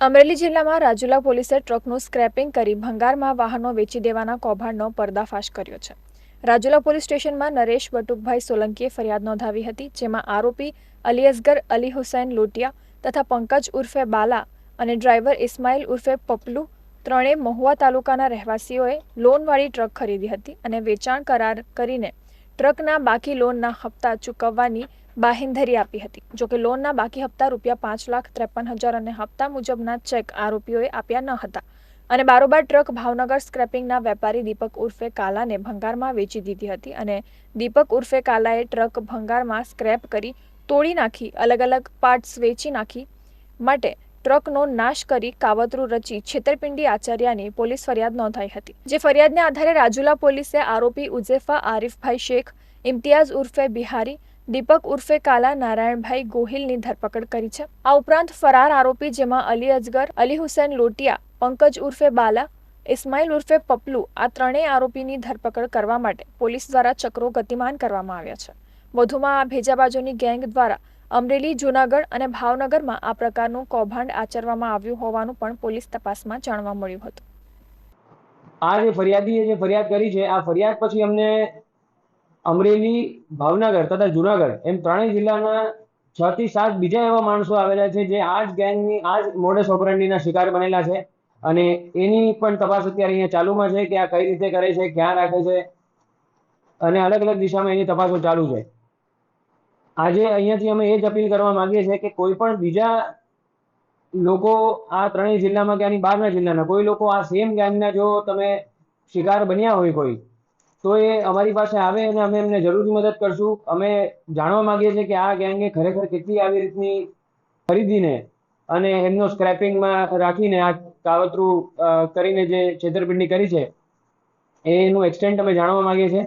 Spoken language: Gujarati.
અમરેલી જિલ્લામાં રાજુલા પોલીસે ટ્રકનું સ્ક્રેપિંગ કરી ભંગારમાં વાહનો વેચી દેવાના કૌભાંડનો પર્દાફાશ કર્યો છે. રાજુલા પોલીસ સ્ટેશનમાં નરેશ બટુકભાઈ સોલંકીએ ફરિયાદ નોંધાવી હતી, જેમાં આરોપી અલીઅસગર અલી હુસૈન લોટિયા તથા પંકજ ઉર્ફે બાલા અને ડ્રાઈવર ઇસ્માઇલ ઉર્ફે પપલુ ત્રણેય મહુવા તાલુકાના રહેવાસીઓએ લોનવાળી ટ્રક ખરીદી હતી અને વેચાણ કરાર કરીને ટ્રકના બાકી લોનના હપ્તા ચૂકવવાની બાહેંધરી આપી હતી. જોકે લોનના બાકી હપ્તા ₹5,53,000 અને હપ્તા મુજબના ચેક આરોપીઓએ આપ્યા ન હતા અને બારોબાર ટ્રક ભાવનગર સ્ક્રેપિંગના વેપારી દીપક ઉર્ફે કાલાને ભંગારમાં વેચી દીધી હતી અને દીપક ઉર્ફે કાલાએ ટ્રક ભંગારમાં સ્ક્રેપ કરી તોડી નાખી અલગ અલગ પાર્ટ્સ વેચી નાખી માટે ટ્રકનો નાશ કરી કાવતરું રચી છેતરપિંડી આચર્યાની પોલીસ ફરિયાદ નોંધાઈ હતી. જે ફરિયાદને આધારે રાજુલા પોલીસે આરોપી ઉઝેફા આરિફભાઈ શેખ, ઇમ્તિયાઝ ઉર્ફે બિહારી, દીપક ઉર્ફે કાલા નારાયણભાઈ ગોહિલની ધરપકડ કરી છે. આ ઉપરાંત ફરાર આરોપી જેમાં અલીઅસગર અલી હુસૈન લોટિયા, પંકજ ઉર્ફે બાલા, ઇસ્માઇલ ઉર્ફે પપલુ આ ત્રણેય આરોપીની ધરપકડ કરવા માટે પોલીસ દ્વારા ચક્રો ગતિમાન કરવામાં આવ્યા છે. વધુમાં આ ભેજાબાજોની ગેંગ દ્વારા અમરેલી, જૂનાગઢ અને ભાવનગરમાં આ પ્રકારનું કૌભાંડ આચરવામાં આવ્યું હોવાનું પણ પોલીસ તપાસમાં જાણવા મળ્યું હતું. આ જે ફરિયાદીએ જે ફરિયાદ કરી છે, આ ફરિયાદ પછી અમને અમરેલી, ભાવનગર તથા જૂનાગઢ એમ ત્રણેય જિલ્લાના 6 થી 7 બીજા એવા માણસો આવેલા છે જે આ જ ગેંગની આ જ મોડસ ઓપરેન્ડીના શિકાર બનેલા છે અને એની પણ તપાસ અત્યારે અહીંયા ચાલુમાં છે કે આ કઈ રીતે કરે છે, ક્યાં રાખે છે અને અલગ અલગ દિશામાં એની તપાસો ચાલુ છે. આજે અહીંયાથી અમે એ જ અપીલ કરવા માંગીએ છીએ કે કોઈ પણ બીજા લોકો આ ત્રણેય જિલ્લામાં કે આની બહારના જિલ્લાના કોઈ લોકો આ સેમ ગેંગના જો તમે શિકાર બન્યા હોય કોઈ, તો એ અમારી પાસે આવે અને અમે એમને જરૂરથી મદદ કરશું. અમે જાણવા માંગીએ છીએ કે આ ગેંગે ખરેખર કેટલી આવી રીતની ખરીદીને અને એમનો સ્ક્રેપિંગમાં રાખીને આ કાવતરું કરીને જે છેતરપિંડી કરી છે એનું એક્સટેન્ટ અમે જાણવા માંગીએ છીએ.